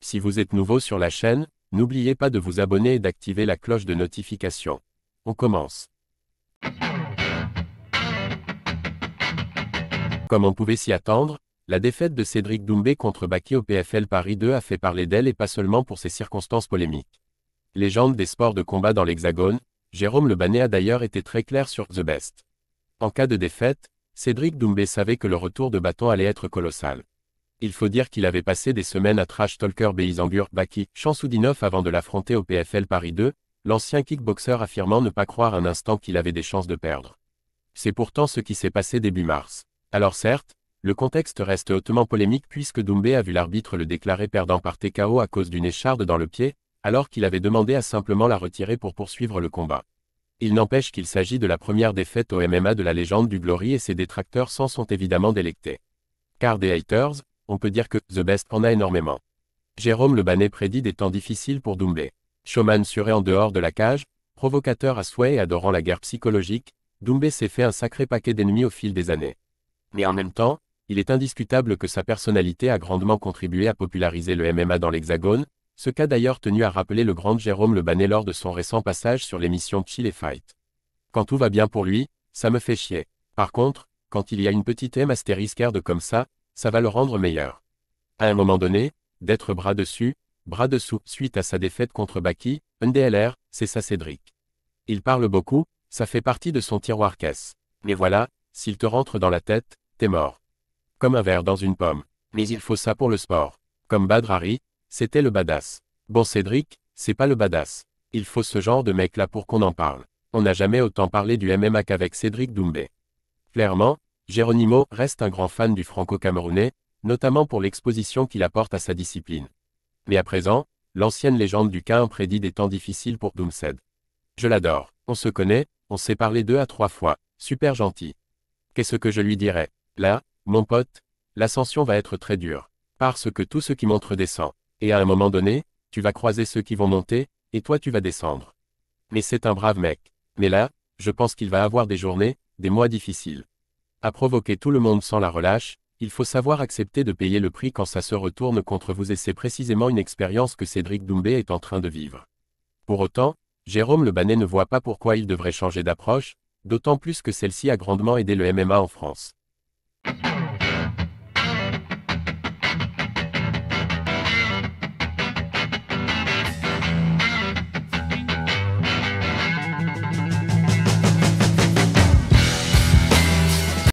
Si vous êtes nouveau sur la chaîne, n'oubliez pas de vous abonner et d'activer la cloche de notification. On commence. Comme on pouvait s'y attendre, la défaite de Cédric Doumbé contre Baki au PFL Paris 2 a fait parler d'elle et pas seulement pour ses circonstances polémiques. Légende des sports de combat dans l'Hexagone, Jérôme Le Bannet a d'ailleurs été très clair sur The Best. En cas de défaite, Cédric Doumbé savait que le retour de bâton allait être colossal. Il faut dire qu'il avait passé des semaines à trash talker Beyzangur Baki Chansoudinov avant de l'affronter au PFL Paris 2, l'ancien kickboxer affirmant ne pas croire un instant qu'il avait des chances de perdre. C'est pourtant ce qui s'est passé début mars. Alors certes, le contexte reste hautement polémique puisque Doumbé a vu l'arbitre le déclarer perdant par TKO à cause d'une écharde dans le pied, alors qu'il avait demandé à simplement la retirer pour poursuivre le combat. Il n'empêche qu'il s'agit de la première défaite au MMA de la légende du Glory et ses détracteurs s'en sont évidemment délectés. Car des haters, on peut dire que The Best en a énormément. Jérôme Le Bannet prédit des temps difficiles pour Doumbé. Showman sur et en dehors de la cage, provocateur à souhait et adorant la guerre psychologique, Doumbé s'est fait un sacré paquet d'ennemis au fil des années. Mais en même temps, il est indiscutable que sa personnalité a grandement contribué à populariser le MMA dans l'Hexagone, ce qu'a d'ailleurs tenu à rappeler le grand Jérôme Le Bannet lors de son récent passage sur l'émission Chill & Fight. Quand tout va bien pour lui, ça me fait chier. Par contre, quand il y a une petite M astérisque comme ça va le rendre meilleur. À un moment donné, d'être bras dessus, bras dessous, suite à sa défaite contre Baki, NDLR, c'est ça Cédric. Il parle beaucoup, ça fait partie de son tiroir caisse. Mais voilà, s'il te rentre dans la tête, t'es mort. Comme un verre dans une pomme. Mais il faut ça pour le sport. Comme Badr Hari, c'était le badass. Bon Cédric, c'est pas le badass. Il faut ce genre de mec là pour qu'on en parle. On n'a jamais autant parlé du MMA qu'avec Cédric Doumbé. Clairement, Geronimo reste un grand fan du franco-camerounais, notamment pour l'exposition qu'il apporte à sa discipline. Mais à présent, l'ancienne légende du K1 prédit des temps difficiles pour Doomsed. Je l'adore. On se connaît, on s'est parlé 2 à 3 fois, super gentil. Qu'est-ce que je lui dirais? Là, mon pote, l'ascension va être très dure. Parce que tout ce qui monte redescend. Et à un moment donné, tu vas croiser ceux qui vont monter, et toi tu vas descendre. Mais c'est un brave mec. Mais là, je pense qu'il va avoir des journées, des mois difficiles. À provoquer tout le monde sans la relâche, il faut savoir accepter de payer le prix quand ça se retourne contre vous et c'est précisément une expérience que Cédric Doumbé est en train de vivre. Pour autant, Jérôme Le Bannet ne voit pas pourquoi il devrait changer d'approche, d'autant plus que celle-ci a grandement aidé le MMA en France.